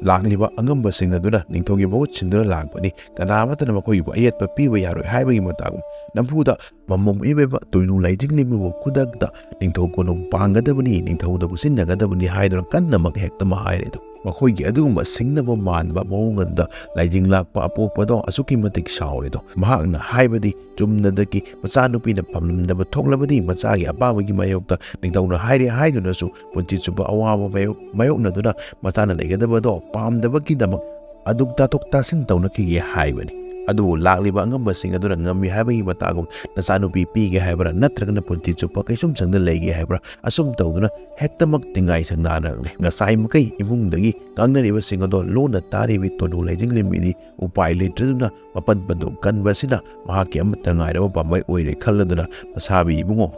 ꯂꯥꯛꯂꯤꯕ ꯑꯉꯝꯕꯁꯤꯡ ꯑꯗꯨꯅ ꯅꯤꯡꯊꯧꯒꯤ ꯃꯍꯨꯠ ꯁꯤꯟꯗꯨꯅ ꯂꯥꯛꯄꯅꯤ ꯀꯅꯥ ꯑꯃꯠꯇꯅ ꯃꯈꯣꯏꯕꯨ ꯑꯌꯦꯠꯄ ꯄꯤꯕ ꯌꯥꯔꯣꯏ ꯍꯥꯏꯕꯒꯤ ꯃꯇꯥꯒꯨꯝ ꯅꯝꯐꯨꯗ ꯃꯃꯣꯝ ꯏꯕ ꯇꯣꯏꯅꯨ ꯂꯥꯏꯖꯤꯡꯂꯦꯝꯕꯤꯕꯨ ꯈꯨꯗꯛꯇ ꯅꯤꯡꯊꯧ ꯀꯣꯅꯨꯡ ꯄꯥꯡꯒꯗꯕꯅꯤ ꯅꯤꯡꯊꯧꯗꯕꯨ ꯁꯤꯟꯅꯒꯗꯕꯅꯤ ꯍꯥꯏꯗꯨꯅ ꯀꯟꯅꯃꯛ ꯍꯦꯛꯇꯃꯛ ꯍꯥꯏꯔꯦꯗꯣ ꯃꯈꯣꯏꯒꯤ ꯑꯗꯨꯒꯨꯝꯕ ꯁꯤꯡꯅꯕ ꯃꯥꯟꯕ ꯃꯑꯣꯡ ꯑꯗꯨꯗ ꯂꯥꯏꯖꯤꯡ ꯂꯥꯛꯄ ꯑꯄꯣꯛꯄꯗꯣ ꯑꯁꯨꯛꯀꯤ ꯃꯇꯤꯛ ꯁꯥꯎꯔꯦꯗꯣ꯫ ꯃꯍꯥꯛꯅ ꯍꯥꯏꯕꯗꯤ ꯆꯨꯝꯅꯗꯒꯤ ꯃꯆꯥꯅꯨꯄꯤꯅ ꯄꯥꯝꯂꯝꯗꯕ ꯊꯣꯛꯂꯕꯗꯤ ꯃꯆꯥꯒꯤ ꯑꯄꯥꯝꯕꯒꯤ ꯃꯥꯌꯣꯛꯇ ꯅꯤꯡꯊꯧꯅ ꯍꯥꯏꯔꯦ ꯍꯥꯏꯗꯨꯅꯁꯨ ꯄꯨꯟꯁꯤ ꯆꯨꯞꯄ ꯑꯋꯥꯕ ꯃꯥꯌꯣꯛꯅꯗꯨꯅ ꯃꯆꯥꯅ ꯂꯩꯒꯗꯕꯗꯣ ꯄꯥꯝꯗꯕꯒꯤꯗꯃꯛ ꯑꯗꯨꯛ ꯇꯥꯊꯣꯛ ꯇꯥꯁꯤꯟ ꯇꯧꯅꯈꯤꯒꯦ ꯍꯥꯏꯕꯅꯤ꯫ ꯑꯗꯨꯕꯨ ꯂꯥꯛꯂꯤꯕ ꯑꯉꯝꯕꯁꯤꯡ ꯑꯗꯨꯅ ꯉꯝꯃꯤ ꯍꯥꯏꯕꯒꯤ ꯃꯇꯥꯒꯨꯝ ꯅꯆꯥꯅꯨꯄꯤ ꯄꯤꯒꯦ ꯍꯥꯏꯕ꯭ꯔꯥ ꯅꯠꯇ꯭ꯔꯒꯅ ꯄꯨꯟꯁꯤ ꯆꯨꯞꯄ ꯀꯩꯁꯨꯝꯁꯪꯗ ꯂꯩꯒꯦ ꯍꯥꯏꯕ꯭ꯔꯥ ꯑꯁꯨꯝ ꯇꯧꯗꯨꯅ ꯍꯦꯛꯇꯃꯛ ꯅꯤꯡꯉꯥꯏ ꯁꯪꯗꯥꯅꯔꯛꯂꯦ꯫ ꯉꯁꯥꯏ ꯃꯈꯩ ꯏꯃꯨꯡꯗꯒꯤ ꯉꯥꯡꯅꯔꯤꯕꯁꯤꯡ ꯑꯗꯣ ꯂꯣꯟꯅ ꯇꯥꯔꯤꯕꯤ ꯇꯣꯅꯨ ꯂꯥꯏꯖꯤꯡꯂꯦꯝꯕꯤꯗꯤ ꯎꯄꯥꯏ ꯂꯩꯇ꯭ꯔꯗꯨꯅ ꯃꯄꯟ ꯄꯟꯊꯧ ꯀꯟꯕꯁꯤꯅ ꯃꯍꯥꯛꯀꯤ ꯑꯃꯠꯇ ꯉꯥꯏꯔꯕ ꯄꯥꯝꯕꯩ ꯑꯣꯏꯔꯦ ꯈꯜꯂꯗꯨꯅ ꯃꯁꯥꯕꯤ ꯏꯕꯨꯡꯉꯣ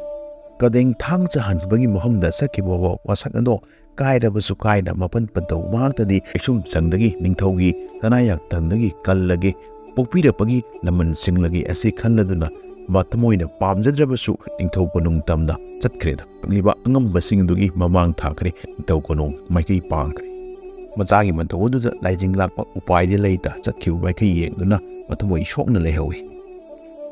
ꯀꯗꯦꯡ ꯊꯥꯡꯖꯍꯟꯕꯒꯤ ꯃꯐꯝꯗ ꯆꯠꯈꯤꯕ ꯋꯥꯁꯛ ꯑꯗꯣ ꯀꯥꯏꯔꯕꯁꯨ ꯀꯥꯏꯅ ꯃꯄꯟ ꯄꯟꯊꯧ ꯃꯍꯥꯛꯇꯗꯤ ꯀꯩꯁꯨꯝꯁꯪꯗꯒꯤ ꯅꯤꯡꯊꯧꯒꯤ ꯁꯅꯥꯌꯥꯛꯇꯪꯗꯒꯤ ꯀꯜꯂꯒꯦ ꯄꯣꯛꯄꯤꯔꯛꯄꯒꯤ ꯂꯃꯟ ꯁꯤꯡꯂꯒꯦ ꯑꯁꯤ ꯈꯜꯂꯗꯨꯅ ꯊꯃꯣꯏꯅ ꯄꯥꯝꯖꯗ꯭ꯔꯕꯁꯨ ꯅꯤꯡꯊꯧ ꯀꯣꯅꯨꯡ ꯇꯝꯗ ꯆꯠꯈ꯭ꯔꯦꯗ꯫ ꯂꯥꯛꯂꯤꯕ ꯑꯉꯝꯕꯁꯤꯡ ꯑꯗꯨꯒꯤ ꯃꯃꯥꯡ ꯊꯥꯈ꯭ꯔꯦ ꯅꯤꯡꯊꯧ ꯀꯣꯅꯨꯡ ꯃꯥꯏꯀꯩ ꯄꯥꯡꯈ꯭ꯔꯦ꯫ ꯃꯆꯥꯒꯤ ꯃꯟꯇꯧ ꯑꯗꯨꯗ ꯂꯥꯏꯖꯤꯡ ꯂꯥꯛꯄ ꯎꯄꯥꯏꯗꯤ ꯂꯩꯇ ꯆꯠꯈꯤꯕ ꯃꯥꯏꯀꯩ ꯌꯦꯡꯗꯨꯅ ꯃꯊꯃꯣꯏ ꯁꯣꯛꯅ ꯂꯩꯍꯧꯏ꯫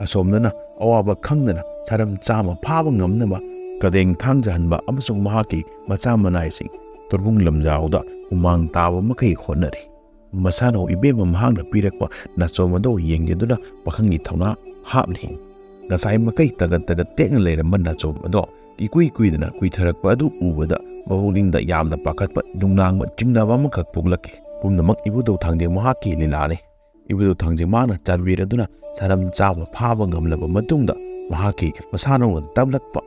ꯑꯁꯣꯝꯗꯅ ꯑꯋꯥꯕ ꯈꯪꯗꯅ ꯁꯔꯝ ꯆꯥꯝꯃ ꯐꯥꯕ ꯉꯝꯅꯕ ꯀꯗꯦꯡ ꯊꯥꯡꯖꯍꯟꯕ ꯑꯃꯁꯨꯡ ꯃꯍꯥꯛꯀꯤ ꯃꯆꯥ ꯃꯅꯥꯏꯁꯤꯡ ꯇꯣꯔꯕꯨꯡ ꯂꯝꯖꯥꯎꯗ ꯍꯨꯃꯥꯡ ꯇꯥꯕ ꯃꯈꯩ ꯍꯣꯠꯅꯔꯤ꯫ ꯃꯁꯥꯅꯧ ꯏꯕꯦꯝꯃ ꯃꯍꯥꯛꯅ ꯄꯤꯔꯛꯄ ꯅꯥꯆꯣꯝ ꯑꯗꯨ ꯌꯦꯡꯖꯗꯨꯅ ꯄꯥꯈꯪꯒꯤ ꯊꯧꯅꯥ ꯍꯥꯞꯂꯤ꯫ ꯉꯁꯥꯏ ꯃꯈꯩ ꯇꯒꯠ ꯇꯒꯠ ꯇꯦꯛꯅ ꯂꯩꯔꯝꯕ ꯅꯥꯆꯣꯝ ꯑꯗꯣ ꯏꯀꯨꯏ ꯀꯨꯏꯗꯅ ꯀꯨꯏꯊꯔꯛꯄ ꯑꯗꯨ ꯎꯕꯗ ꯃꯕꯨꯛꯅꯤꯡꯗ ꯌꯥꯝꯅ ꯄꯥꯈꯠꯄ ꯅꯨꯡꯅꯥꯡꯕ ꯆꯤꯡꯅꯕ ꯑꯃꯈꯛ ꯄꯣꯛꯂꯛꯈꯤ꯫ ꯄꯨꯝꯅꯃꯛ ꯏꯕꯨꯙꯧ ꯊꯥꯡꯖꯦꯡ ꯃꯍꯥꯛꯀꯤ ꯂꯤꯂꯥꯅꯤ꯫ ꯏꯕꯨꯙꯧ ꯊꯥꯡꯖꯦꯡ ꯃꯍꯥꯛꯅ ꯆꯥꯟꯕꯤꯔꯗꯨꯅ ꯁꯔꯝ ꯆꯥꯝꯃ ꯐꯥꯕ ꯉꯝꯂꯕ ꯃꯇꯨꯡꯗ ꯃꯍꯥꯛꯀꯤ ꯃꯁꯥꯅꯧꯅ ꯇꯝꯂꯛꯄ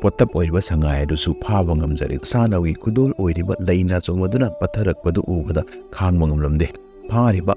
ꯄꯣꯠꯇꯞ ꯑꯣꯏꯔꯤꯕ ꯁꯉꯥꯏ ꯑꯗꯨꯁꯨ ꯐꯥꯕ ꯉꯝꯖꯔꯦ꯫ ꯃꯁꯥꯅꯧꯒꯤ ꯈꯨꯗꯣꯜ ꯑꯣꯏꯔꯤꯕ ꯂꯩ ꯅꯥꯆꯣꯝ ꯑꯗꯨꯅ ꯄꯠꯊꯔꯛꯄꯗꯨ ꯎꯕꯗ ꯈꯥꯡꯕ ꯉꯝꯂꯝꯗꯦ꯫ ꯐꯥꯔꯤꯕ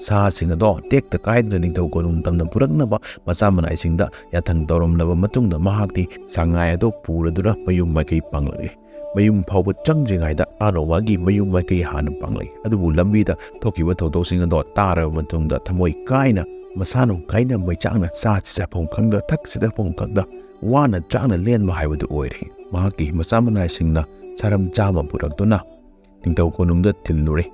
ꯁꯥꯁꯤꯡ ꯑꯗꯣ ꯇꯦꯛꯇ ꯀꯥꯏꯗꯅ ꯅꯤꯡꯊꯧ ꯀꯣꯅꯨꯡ ꯇꯝꯅ ꯄꯨꯔꯛꯅꯕ ꯃꯆꯥ ꯃꯅꯥꯏꯁꯤꯡꯗ ꯌꯥꯊꯪ ꯇꯧꯔꯝꯂꯕ ꯃꯇꯨꯡꯗ ꯃꯍꯥꯛꯇꯤ ꯁꯉꯥꯏ ꯑꯗꯣ ꯄꯨꯔꯗꯨꯅ ꯃꯌꯨꯝ ꯃꯥꯏꯀꯩ ꯄꯥꯡꯂꯛꯏ꯫ ꯃꯌꯨꯝ ꯐꯥꯎꯕ ꯆꯪꯗ꯭ꯔꯤꯉꯩꯗ ꯃꯥꯒꯤ ꯃꯌꯨꯝ ꯃꯥꯏꯀꯩ ꯍꯥꯟꯅ ꯄꯥꯡꯂꯛꯏ꯫ ꯑꯗꯨꯕꯨ ꯂꯝꯕꯤꯗ ꯊꯣꯛꯈꯤꯕ ꯊꯧꯗꯣꯛꯁꯤꯡ ꯑꯗꯣ ꯇꯥꯔꯕ ꯃꯇꯨꯡꯗ ꯊꯃꯣꯏ ꯀꯥꯏꯅ ꯃꯁꯥꯅꯧ ꯀꯥꯏꯅ ꯃꯩꯆꯥꯛꯅ ꯆꯥꯁꯤ ꯆꯥꯐꯝ ꯈꯪꯗ ꯊꯛꯁꯤ ꯊꯛꯐꯝ ꯈꯪꯗ ꯋꯥꯅ ꯆꯥꯛꯅ ꯂꯦꯟꯕ ꯍꯥꯏꯕꯗꯨ ꯑꯣꯏꯔꯦ꯫ ꯃꯍꯥꯛꯀꯤ ꯃꯆꯥ ꯃꯅꯥꯏꯁꯤꯡꯅ ꯁꯔꯝ ꯆꯥꯝꯃ ꯄꯨꯔꯛꯇꯨꯅ ꯅꯤꯡꯊꯧ ꯀꯣꯅꯨꯡꯗ ꯊꯤꯜꯂꯨꯔꯦ꯫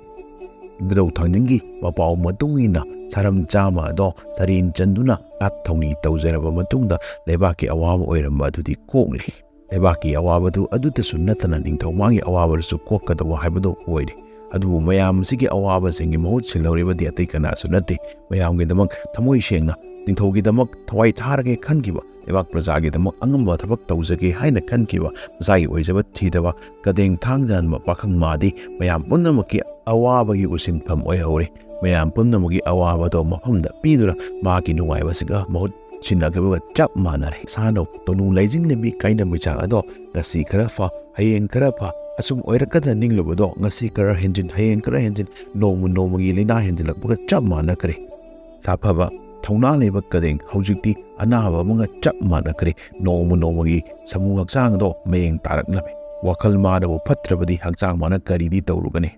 ꯏꯕꯨꯙꯧ ꯊꯥꯡꯖꯦꯡꯒꯤ ꯃꯄꯥꯎ ꯃꯇꯨꯡ ꯏꯟꯅ ꯁꯔꯝ ꯆꯥꯝꯃ ꯑꯗꯣ ꯁꯔꯦꯟ ꯆꯟꯗꯨꯅ ꯂꯥꯠ ꯊꯧꯅꯤ ꯇꯧꯖꯔꯕ ꯃꯇꯨꯡꯗ ꯂꯩꯕꯥꯛꯀꯤ ꯑꯋꯥꯕ ꯑꯣꯏꯔꯝꯕ ꯑꯗꯨꯗꯤ ꯀꯣꯛꯂꯤ꯫ ꯂꯩꯕꯥꯛꯀꯤ ꯑꯋꯥꯕꯗꯨ ꯑꯗꯨꯇꯁꯨ ꯅꯠꯇꯅ ꯅꯤꯡꯊꯧ ꯃꯥꯒꯤ ꯑꯋꯥꯕꯗꯨꯁꯨ ꯀꯣꯛꯀꯗꯕ ꯍꯥꯏꯕꯗꯨ ꯑꯣꯏꯔꯦ꯫ ꯑꯗꯨꯕꯨ ꯃꯌꯥꯝ ꯑꯁꯤꯒꯤ ꯑꯋꯥꯕꯁꯤꯡꯒꯤ ꯃꯍꯨꯠ ꯁꯤꯜꯍꯧꯔꯤꯕꯗꯤ ꯑꯇꯩ ꯀꯅꯥꯁꯨ ꯅꯠꯇꯦ, ꯃꯌꯥꯝꯒꯤꯗꯃꯛ ꯊꯃꯣꯏ ꯁꯦꯡꯅ ꯅꯤꯡꯊꯧꯒꯤꯗꯃꯛ ꯊꯋꯥꯏ ꯊꯥꯔꯒꯦ ꯈꯟꯈꯤꯕ, ꯂꯩꯕꯥꯛ ꯄ꯭ꯔꯖꯥꯒꯤꯗꯃꯛ ꯑꯉꯝꯕ ꯊꯕꯛ ꯇꯧꯖꯒꯦ ꯍꯥꯏꯅ ꯈꯟꯈꯤꯕ, ꯃꯁꯥꯒꯤ ꯑꯣꯏꯖꯕ ꯊꯤꯗꯕ ꯀꯗꯦꯡ ꯊꯥꯡꯖꯍꯟꯕ ꯄꯥꯈꯪ ꯃꯥꯗꯤ ꯃꯌꯥꯝ ꯄꯨꯝꯅꯃꯛꯀꯤ ꯑꯋꯥꯕꯒꯤ ꯎꯁꯤꯟꯐꯝ ꯑꯣꯏꯍꯧꯔꯦ꯫ ꯃꯌꯥꯝ ꯄꯨꯝꯅꯃꯛꯀꯤ ꯑꯋꯥꯕꯗꯣ ꯃꯐꯝꯗ ꯄꯤꯗꯨꯅ ꯃꯍꯥꯛꯀꯤ ꯅꯨꯡꯉꯥꯏꯕꯁꯤꯒ ꯃꯍꯨꯠ ꯁꯤꯟꯅꯈꯤꯕꯒ ꯆꯞ ꯃꯥꯟꯅꯔꯦ꯫ ꯁꯥꯅꯧ ꯇꯣꯅꯨ ꯂꯩꯖꯤꯡꯂꯦꯝꯕꯤ ꯀꯥꯏꯅ ꯃꯩꯆꯥꯛ ꯑꯗꯣ ꯉꯁꯤ ꯈꯔ ꯐ ꯍꯌꯦꯡ ꯈꯔ ꯐ ꯑꯁꯨꯝ ꯑꯣꯏꯔꯛꯀꯗ꯭ꯔ ꯅꯤꯡꯂꯨꯕꯗꯣ ꯉꯁꯤ ꯈꯔ ꯍꯦꯟꯖꯤꯟ ꯍꯌꯦꯡ ꯈꯔ ꯍꯦꯟꯖꯤꯟ ꯅꯣꯡꯃ ꯅꯣꯡꯃꯒꯤ ꯂꯩꯅꯥ ꯍꯦꯟꯖꯤꯜꯂꯛꯄꯒ ꯆꯞ ꯃꯥꯟꯅꯈ꯭ꯔꯦ꯫ ꯁꯥꯐꯕ ꯊꯧꯅꯥ ꯂꯩꯕ ꯀꯗꯦꯡ ꯍꯧꯖꯤꯛꯇꯤ ꯑꯅꯥꯕ ꯑꯃꯒ ꯆꯞ ꯃꯥꯟꯅꯈ꯭ꯔꯦ꯫ ꯅꯣꯡꯃ ꯅꯣꯡꯃꯒꯤ ꯁꯃꯨ ꯍꯛꯆꯥꯡ ꯑꯗꯣ ꯃꯌꯦꯡ ꯇꯥꯔꯛꯂꯝꯃꯤ꯫ ꯋꯥꯈꯜ ꯃꯥꯅꯕꯨ ꯐꯠꯇ꯭ꯔꯕꯗꯤ ꯍꯛꯆꯥꯡ ꯃꯥꯅ ꯀꯔꯤꯗꯤ ꯇꯧꯔꯨꯒꯅꯤ?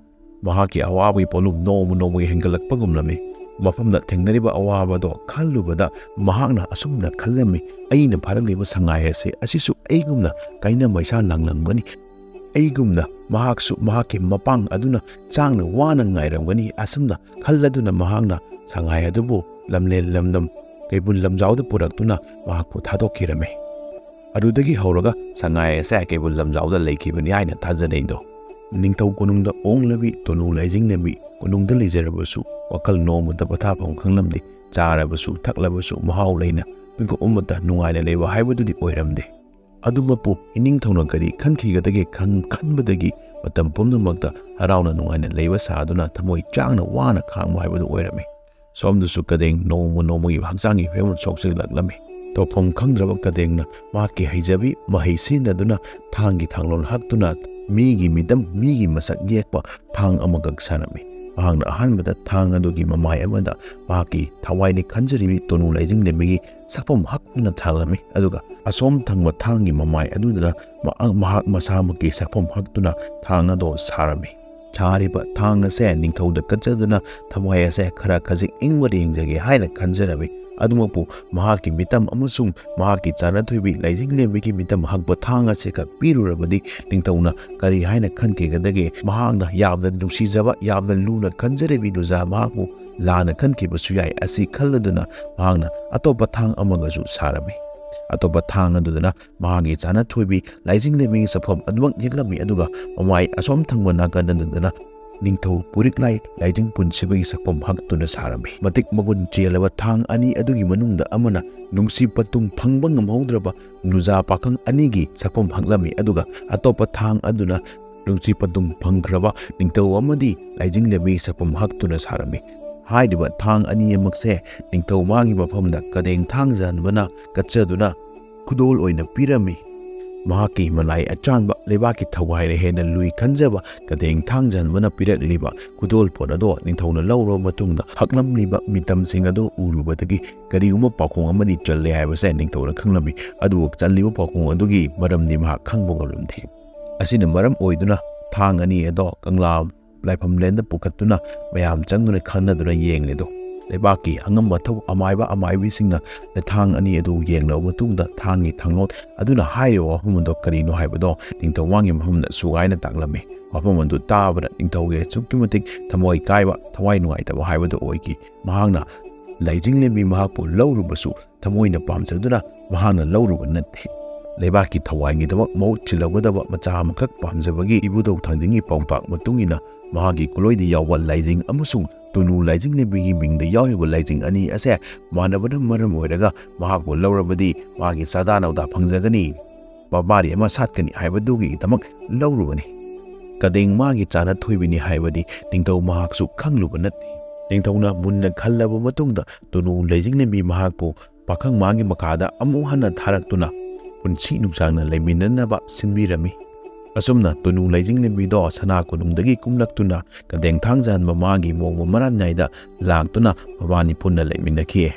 ꯃꯍꯥꯛꯀꯤ ꯑꯋꯥꯕꯒꯤ ꯄꯣꯠꯂꯨꯝ ꯅꯣꯡꯃ ꯅꯣꯡꯃꯒꯤ ꯍꯦꯟꯒꯠꯂꯛꯄꯒꯨꯝꯂꯝꯃꯤ꯫ ꯃꯐꯝꯗ ꯊꯦꯡꯅꯔꯤꯕ ꯑꯋꯥꯕꯗꯣ ꯈꯜꯂꯨꯕꯗ ꯃꯍꯥꯛꯅ ꯑꯁꯨꯝꯅ ꯈꯜꯂꯝꯃꯤ, ꯑꯩꯅ ꯐꯥꯔꯛꯂꯤꯕ ꯁꯉꯥꯏ ꯑꯁꯤ ꯑꯁꯤꯁꯨ ꯑꯩꯒꯨꯝꯅ ꯀꯥꯏꯅ ꯃꯩꯁꯥ ꯂꯥꯡꯂꯝꯒꯅꯤ꯫ ꯑꯩꯒꯨꯝꯅ ꯃꯍꯥꯛꯁꯨ ꯃꯍꯥꯛꯀꯤ ꯃꯄꯥꯡ ꯑꯗꯨꯅ ꯆꯥꯡꯅ ꯋꯥꯅ ꯉꯥꯏꯔꯝꯒꯅꯤ꯫ ꯑꯁꯨꯝꯅ ꯈꯜꯂꯗꯨꯅ ꯃꯍꯥꯛꯅ ꯁꯉꯥꯏ ꯑꯗꯨꯕꯨ ꯂꯝꯂꯦꯟ ꯂꯝꯗꯝ ꯀꯩꯕꯨꯜ ꯂꯝꯖꯥꯎꯗ ꯄꯨꯔꯛꯇꯨꯅ ꯃꯍꯥꯛꯄꯨ ꯊꯥꯗꯣꯛꯈꯤꯔꯝꯃꯤ꯫ ꯑꯗꯨꯗꯒꯤ ꯍꯧꯔꯒ ꯁꯉꯥꯏ ꯑꯁꯦ ꯀꯩꯕꯨꯜ ꯂꯝꯖꯥꯎꯗ ꯂꯩꯈꯤꯕꯅꯤ ꯍꯥꯏꯅ ꯊꯥꯖꯅꯩꯗꯣ꯫ ꯅꯤꯡꯊꯧ ꯀꯣꯅꯨꯡꯗ ꯑꯣꯡꯂꯕꯤ ꯇꯣꯅꯨ ꯂꯩꯖꯤꯡꯂꯦꯝꯕꯤ ꯀꯣꯅꯨꯡꯗ ꯂꯩꯖꯔꯕꯁꯨ ꯋꯥꯈꯜ ꯅꯣꯡꯃꯇ ꯄꯣꯊꯥꯐꯝ ꯈꯪꯂꯝꯗꯦ꯫ ꯆꯥꯔꯕꯁꯨ ꯊꯛꯂꯕꯁꯨ ꯃꯍꯥꯎ ꯂꯩꯅ ꯃꯤꯀꯨꯞ ꯑꯃꯠꯇ ꯅꯨꯡꯉꯥꯏꯅ ꯂꯩꯕ ꯍꯥꯏꯕꯗꯨꯗꯤ ꯑꯣꯏꯔꯝꯗꯦ꯫ ꯑꯗꯨꯃꯛꯄꯨ ꯏꯅꯤꯡꯊꯧꯅ ꯀꯔꯤ ꯈꯟꯈꯤꯒꯗꯒꯦ ꯈꯟꯕꯗꯒꯤ ꯃꯇꯝ ꯄꯨꯝꯅꯃꯛꯇ ꯍꯔꯥꯎꯅ ꯅꯨꯡꯉꯥꯏꯅ ꯂꯩꯕ ꯁꯥꯗꯨꯅ ꯊꯃꯣꯏ ꯆꯥꯡꯅ ꯋꯥꯅ ꯈꯥꯡꯕ ꯍꯥꯏꯕꯗꯨ ꯑꯣꯏꯔꯝꯃꯤ꯫ ꯁꯣꯝꯗꯁꯨ ꯀꯗꯦꯡ ꯅꯣꯡꯃ ꯅꯣꯡꯃꯒꯤ ꯍꯛꯆꯥꯡꯒꯤ ꯐꯤꯕꯝ ꯁꯣꯛꯆꯤꯜꯂꯛꯂꯝꯃꯤ꯫ ꯇꯧꯐꯝ ꯈꯪꯗ꯭ꯔꯕ ꯀꯗꯦꯡꯅ ꯃꯍꯥꯛꯀꯤ ꯍꯩꯖꯕꯤ ꯃꯍꯩ ꯁꯤꯖꯤꯟꯅꯗꯨꯅ ꯊꯥꯡꯒꯤ ꯊꯥꯡꯂꯣꯟ ꯍꯛꯇꯨꯅ ꯃꯤꯒꯤ ꯃꯤꯗꯝ ꯃꯤꯒꯤ ꯃꯁꯛ ꯌꯦꯛꯄ ꯊꯥꯡ ꯑꯃꯈꯛ ꯁꯥꯔꯝꯃꯤ꯫ ꯃꯍꯥꯛꯅ ꯑꯍꯥꯟꯕꯗ ꯊꯥꯡ ꯑꯗꯨꯒꯤ ꯃꯃꯥꯏ ꯑꯃꯗ ꯃꯍꯥꯛꯀꯤ ꯊꯋꯥꯏꯅ ꯈꯟꯖꯔꯤꯕꯤ ꯇꯣꯅꯨ ꯂꯩꯖꯤꯡꯂꯦꯝꯕꯤꯒꯤ ꯁꯛꯐꯝ ꯍꯛꯇꯨꯅ ꯊꯥꯡꯂꯝꯃꯤ꯫ ꯑꯗꯨꯒ ꯑꯁꯣꯝ ꯊꯪꯕ ꯊꯥꯡꯒꯤ ꯃꯃꯥꯏ ꯑꯗꯨꯗꯅ ꯃꯍꯥꯛ ꯃꯁꯥꯃꯛꯀꯤ ꯁꯛꯐꯝ ꯍꯛꯇꯨꯅ ꯊꯥꯡ ꯑꯗꯣ ꯁꯥꯔꯝꯃꯤ꯫ ꯁꯥꯔꯤꯕ ꯊꯥꯡ ꯑꯁꯦ ꯅꯤꯡꯊꯧꯗ ꯀꯠꯆꯗꯨꯅ ꯊꯋꯥꯏ ꯑꯁꯦ ꯈꯔ ꯈꯖꯤꯛ ꯏꯪꯕꯗ ꯌꯦꯡꯖꯒꯦ ꯍꯥꯏꯅ ꯈꯟꯖꯔꯝꯃꯤ꯫ ꯑꯗꯨꯃꯛꯄꯨ ꯃꯍꯥꯛꯀꯤ ꯃꯤꯇꯝ ꯑꯃꯁꯨꯡ ꯃꯍꯥꯛꯀꯤ ꯆꯥꯅꯊꯣꯏꯕꯤ ꯂꯩꯖꯤꯡꯂꯦꯝꯕꯤꯒꯤ ꯃꯤꯇꯝ ꯍꯛꯄ ꯊꯥꯡ ꯑꯁꯤ ꯈꯛ ꯄꯤꯔꯨꯔꯕꯗꯤ ꯅꯤꯡꯊꯧꯅ ꯀꯔꯤ ꯍꯥꯏꯅ ꯈꯟꯈꯤꯒꯗꯒꯦ? ꯃꯍꯥꯛꯅ ꯌꯥꯝꯅ ꯅꯨꯡꯁꯤꯖꯕ ꯌꯥꯝꯅ ꯂꯨꯅ ꯈꯟꯖꯔꯤꯕꯤ ꯅꯨꯖꯥ ꯃꯍꯥꯛꯄꯨ ꯂꯥꯟꯅ ꯈꯟꯈꯤꯕꯁꯨ ꯌꯥꯏ꯫ ꯑꯁꯤ ꯈꯜꯂꯗꯨꯅ ꯃꯍꯥꯛꯅ ꯑꯇꯣꯞꯄ ꯊꯥꯡ ꯑꯃꯒꯁꯨ ꯁꯥꯔꯝꯃꯤ꯫ ꯑꯇꯣꯞꯄ ꯊꯥꯡ ꯑꯗꯨꯗꯅ ꯃꯍꯥꯛꯀꯤ ꯆꯥꯅꯊꯣꯏꯕꯤ ꯂꯥꯏꯖꯤꯡꯂꯦꯝꯕꯤꯒꯤ ꯁꯛꯐꯝ ꯑꯗꯨꯃꯛ ꯌꯦꯛꯂꯝꯃꯤ꯫ ꯑꯗꯨꯒ ꯃꯃꯥꯏ ꯑꯁꯣꯝ ꯊꯪꯕ ꯅꯥꯀꯟ ꯑꯗꯨꯗꯅ ꯅꯤꯡꯊꯧ ꯄꯨꯔꯤꯛꯂꯥꯏ ꯂꯥꯏꯖꯤꯡ ꯄꯨꯟꯁꯤꯕꯒꯤ ꯁꯛꯐꯝ ꯍꯛꯇꯨꯅ ꯁꯥꯔꯝꯃꯤ꯫ ꯃꯇꯤꯛ ꯃꯒꯨꯟ ꯆꯦꯜꯂꯕ ꯊꯥꯡ ꯑꯅꯤ ꯑꯗꯨꯒꯤ ꯃꯅꯨꯡꯗ ꯑꯃꯅ ꯅꯨꯡꯁꯤ ꯄꯟꯊꯨꯡ ꯐꯪꯕ ꯉꯝꯍꯧꯗ꯭ꯔꯕ ꯅꯨꯖꯥ ꯄꯥꯈꯪ ꯑꯅꯤꯒꯤ ꯁꯛꯐꯝ ꯍꯛꯂꯝꯃꯤ꯫ ꯑꯗꯨꯒ ꯑꯇꯣꯞꯄ ꯊꯥꯡ ꯑꯗꯨꯅ ꯅꯨꯡꯁꯤ ꯄꯟꯊꯨꯡ ꯐꯪꯈ꯭ꯔꯕ ꯅꯤꯡꯊꯧ ꯑꯃꯗꯤ ꯂꯥꯏꯖꯤꯡꯂꯦꯝꯕꯤꯒꯤ ꯁꯛꯐꯝ ꯍꯛꯇꯨꯅ ꯁꯥꯔꯝꯃꯤ꯫ ꯍꯥꯏꯔꯤꯕ ꯊꯥꯡ ꯑꯅꯤꯃꯛꯁꯦ ꯅꯤꯡꯊꯧ ꯃꯥꯒꯤ ꯃꯐꯝꯗ ꯀꯗꯦꯡ ꯊꯥꯡꯖꯍꯟꯕꯅ ꯀꯠꯆꯗꯨꯅ ꯈꯨꯗꯣꯜ ꯑꯣꯏꯅ ꯄꯤꯔꯝꯃꯤ꯫ ꯃꯍꯥꯛꯀꯤ ꯃꯂꯥꯏ ꯑꯆꯥꯟꯕ ꯂꯩꯕꯥꯛꯀꯤ ꯊꯋꯥꯏꯅ ꯍꯦꯟꯅ ꯂꯨꯏ ꯈꯟꯖꯕ ꯀꯗꯦꯡ ꯊꯥꯡꯖꯍꯟꯕꯅ ꯄꯤꯔꯛꯂꯤꯕ ꯈꯨꯗꯣꯜ ꯄꯣꯠ ꯑꯗꯣ ꯅꯤꯡꯊꯧꯅ ꯂꯧꯔꯕ ꯃꯇꯨꯡꯗ ꯍꯛꯂꯝꯂꯤꯕ ꯃꯤꯇꯝꯁꯤꯡ ꯑꯗꯨ ꯎꯔꯨꯕꯗꯒꯤ ꯀꯔꯤꯒꯨꯝꯕ ꯄꯥꯎꯈꯣꯡ ꯑꯃꯗꯤ ꯆꯜꯂꯦ ꯍꯥꯏꯕꯁꯦ ꯅꯤꯡꯊꯧꯅ ꯈꯪꯂꯝꯃꯤ꯫ ꯑꯗꯨꯕꯨ ꯆꯜꯂꯤꯕ ꯄꯥꯎꯈꯣꯡ ꯑꯗꯨꯒꯤ ꯃꯔꯝꯗꯤ ꯃꯍꯥꯛ ꯈꯪꯕ ꯉꯝꯂꯝꯗꯦ꯫ ꯑꯁꯤꯅ ꯃꯔꯝ ꯑꯣꯏꯗꯨꯅ ꯊꯥꯡ ꯑꯅꯤ ꯑꯗꯣ ꯀꯪꯂꯥ ꯂꯥꯏꯐꯝꯂꯦꯟꯗ ꯄꯨꯈꯠꯇꯨꯅ ꯃꯌꯥꯝ ꯆꯪꯗꯨꯅ ꯈꯟꯅꯗꯨꯅ ꯌꯦꯡꯂꯤꯗꯣ꯫ ꯂꯩꯕꯥꯛꯀꯤ ꯑꯉꯝꯕ ꯑꯊꯧ ꯑꯃꯥꯏꯕ ꯑꯃꯥꯏꯕꯤꯁꯤꯡꯅ ꯊꯥꯡ ꯑꯅꯤ ꯑꯗꯨ ꯌꯦꯡꯂꯕ ꯃꯇꯨꯡꯗ ꯊꯥꯡꯒꯤ ꯊꯥꯡꯂꯣꯟ ꯑꯗꯨꯅ ꯍꯥꯏꯔꯤꯕ ꯋꯥꯐꯝ ꯑꯗꯣ ꯀꯔꯤꯅꯣ ꯍꯥꯏꯕꯗꯣ ꯅꯤꯡꯊꯧ ꯃꯥꯒꯤ ꯃꯐꯝꯗ ꯁꯨꯒꯥꯏꯅ ꯇꯥꯛꯂꯝꯃꯤ꯫ ꯋꯥꯐꯝ ꯑꯗꯨ ꯇꯥꯕꯗ ꯅꯤꯡꯊꯧꯒꯤ ꯑꯁꯨꯛꯀꯤ ꯃꯇꯤꯛ ꯊꯃꯣꯏ ꯀꯥꯏꯕ ꯊꯋꯥꯏ ꯅꯨꯡꯉꯥꯏꯇꯕ ꯍꯥꯏꯕꯗꯨ ꯑꯣꯏꯈꯤ꯫ ꯃꯍꯥꯛꯅ ꯂꯥꯏꯖꯤꯡꯂꯦꯝꯕꯤ ꯃꯍꯥꯛꯄꯨ ꯂꯧꯔꯨꯕꯁꯨ ꯊꯃꯣꯏꯅ ꯄꯥꯝꯖꯗꯨꯅ ꯃꯍꯥꯛꯅ ꯂꯧꯔꯨꯕ ꯅꯠꯇꯦ꯫ ꯂꯩꯕꯥꯛꯀꯤ ꯊꯧꯋꯥꯏꯒꯤꯗꯃꯛ ꯃꯍꯨꯠ ꯁꯤꯜꯍꯧꯒꯗꯕ ꯃꯆꯥ ꯑꯃꯈꯛ ꯄꯥꯝꯖꯕꯒꯤ ꯏꯕꯨꯙꯧ ꯊꯥꯡꯖꯤꯡꯒꯤ ꯄꯥꯎꯇꯥꯛ ꯃꯇꯨꯡ ꯏꯟꯅ ꯃꯍꯥꯛꯀꯤ ꯈꯨꯠꯂꯣꯏꯗ ꯌꯥꯎꯕ ꯂꯥꯏꯖꯤꯡ ꯑꯃꯁꯨꯡ ꯇꯣꯅꯨ ꯂꯥꯏꯖꯤꯡꯂꯦꯝꯕꯤꯒꯤ ꯃꯤꯡꯗ ꯌꯥꯎꯔꯤꯕ ꯂꯥꯏꯖꯤꯡ ꯑꯅꯤ ꯑꯁꯦ ꯃꯥꯟꯅꯕꯅ ꯃꯔꯝ ꯑꯣꯏꯔꯒ ꯃꯍꯥꯛꯄꯨ ꯂꯧꯔꯕꯗꯤ ꯃꯥꯒꯤ ꯆꯥꯗꯥ ꯅꯥꯎꯗꯥ ꯐꯪꯖꯒꯅꯤ, ꯕꯕꯥꯔꯤ ꯑꯃ ꯁꯥꯠꯀꯅꯤ ꯍꯥꯏꯕꯗꯨꯒꯤꯗꯃꯛ ꯂꯧꯔꯨꯕꯅꯤ꯫ ꯀꯗꯦꯡ ꯃꯥꯒꯤ ꯆꯥꯅ ꯊꯣꯏꯕꯤꯅꯤ ꯍꯥꯏꯕꯗꯤ ꯅꯤꯡꯊꯧ ꯃꯍꯥꯛꯁꯨ ꯈꯪꯂꯨꯕ ꯅꯠꯇꯦ꯫ ꯅꯤꯡꯊꯧꯅ ꯃꯨꯟꯅ ꯈꯜꯂꯕ ꯃꯇꯨꯡꯗ ꯇꯣꯅꯨ ꯂꯥꯏꯖꯤꯡꯂꯦꯝꯕꯤ ꯃꯍꯥꯛꯄꯨ ꯄꯥꯈꯪ ꯃꯥꯒꯤ ꯃꯈꯥꯗ ꯑꯃꯨꯛ ꯍꯟꯅ ꯊꯥꯔꯛꯇꯨꯅ ꯄꯨꯟꯁꯤ ꯅꯨꯡꯁꯥꯡꯅ ꯂꯩꯃꯤꯟꯅꯅꯕ ꯁꯤꯟꯕꯤꯔꯝꯃꯤ꯫ ꯑꯁꯨꯝꯅ ꯇꯣꯅꯨ ꯂꯥꯏꯖꯤꯡꯂꯦꯝꯕꯤꯗꯣ ꯁꯅꯥ ꯀꯣꯅꯨꯡꯗꯒꯤ ꯀꯨꯝꯂꯛꯇꯨꯅ ꯀꯗꯦꯡ ꯊꯥꯡꯖꯥꯟꯕ ꯃꯥꯒꯤ ꯃꯣꯡꯕ ꯃꯔꯥꯟꯌꯥꯏꯗ ꯂꯥꯛꯇꯨꯅ ꯃꯕꯥꯅꯤ ꯄꯨꯟꯅ ꯂꯩꯃꯤꯟꯅꯈꯤ꯫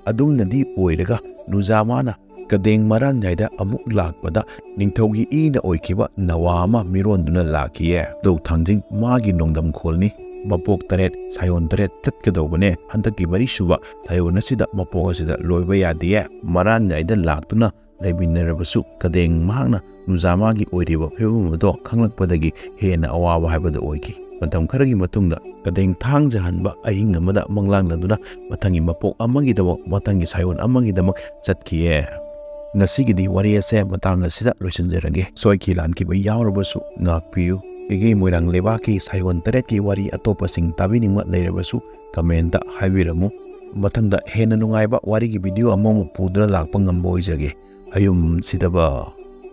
ꯑꯗꯨꯝꯅꯗꯤ ꯑꯣꯏꯔꯒ ꯅꯨꯖꯥꯃꯥꯅ ꯀꯗꯦꯡ ꯃꯔꯥꯟꯌꯥꯏꯗ ꯑꯃꯨꯛ ꯂꯥꯛꯄꯗ ꯅꯤꯡꯊꯧꯒꯤ ꯏꯅ ꯑꯣꯏꯈꯤꯕ ꯅꯋꯥ ꯑꯃ ꯃꯤꯔꯣꯟꯗꯨꯅ ꯂꯥꯛꯈꯤꯌꯦ꯫ ꯏꯕꯨꯙꯧ ꯊꯥꯡꯖꯤꯡ ꯃꯥꯒꯤ ꯅꯣꯡꯗꯝꯈꯣꯜꯅꯤ꯫ ꯃꯄꯣꯛ 3 ꯁꯥꯏꯑꯣꯟ 3 ꯆꯠꯀꯗꯧꯕꯅꯦ꯫ ꯍꯟꯗꯛꯀꯤ 4ꯁꯨꯕ ꯁꯥꯏꯑꯣꯟ ꯑꯁꯤꯗ ꯃꯄꯣꯛ ꯑꯁꯤꯗ ꯂꯣꯏꯕ ꯌꯥꯗꯦꯌꯦ꯫ ꯃꯔꯥꯟꯌꯥꯏꯗ ꯂꯥꯛꯇꯨꯅ ꯂꯩꯃꯤꯟꯅꯔꯕꯁꯨ ꯀꯗꯦꯡ ꯃꯍꯥꯛꯅ ꯅꯨꯖꯥꯃꯥꯒꯤ ꯑꯣꯏꯔꯤꯕ ꯐꯤꯕꯝ ꯑꯗꯣ ꯈꯪꯂꯛꯄꯗꯒꯤ ꯍꯦꯟꯅ ꯑꯋꯥꯕ ꯍꯥꯏꯕꯗꯨ ꯑꯣꯏꯈꯤ꯫ ꯃꯇꯝ ꯈꯔꯒꯤ ꯃꯇꯨꯡꯗ ꯀꯗꯦꯡ ꯊꯥꯡꯖꯍꯟꯕ ꯑꯍꯤꯡ ꯑꯃꯗ ꯃꯪꯂꯥꯛꯅꯗꯨꯅ ꯃꯊꯪꯒꯤ ꯃꯄꯣꯛ ꯑꯃꯒꯤꯗꯃꯛ ꯃꯊꯪꯒꯤ ꯁꯥꯏꯑꯣꯟ ꯑꯃꯒꯤꯗꯃꯛ ꯆꯠꯈꯤꯌꯦ꯫ ꯉꯁꯤꯒꯤꯗꯤ ꯋꯥꯔꯤ ꯑꯁꯦ ꯃꯇꯥꯡ ꯑꯁꯤꯗ ꯂꯣꯏꯁꯤꯟꯖꯔꯒꯦ꯫ ꯁꯣꯏꯈꯤ ꯂꯥꯟꯈꯤꯕ ꯌꯥꯎꯔꯕꯁꯨ ꯉꯥꯛꯄꯤꯌꯨ꯫ ꯑꯩꯒꯤ ꯃꯣꯏꯔꯥꯡ ꯂꯩꯕꯥꯛꯀꯤ ꯁꯥꯏꯑꯣꯟ 3ꯀꯤ ꯋꯥꯔꯤ ꯑꯇꯣꯞꯄꯁꯤꯡ ꯇꯥꯕꯤꯅꯤꯡꯕ ꯂꯩꯔꯕꯁꯨ ꯀꯃꯦꯟꯇ ꯍꯥꯏꯕꯤꯔꯝꯃꯨ꯫ ꯃꯊꯪꯗ ꯍꯦꯟꯅ ꯅꯨꯡꯉꯥꯏꯕ ꯋꯥꯔꯤꯒꯤ ꯚꯤꯗꯤꯑꯣ ꯑꯃꯃꯨꯛ ꯄꯨꯗꯨꯅ ꯂꯥꯛꯄ ꯉꯝꯕ ꯑꯣꯏꯖꯒꯦ꯫ ꯍꯌꯨꯝ ꯁꯤꯗꯕ꯫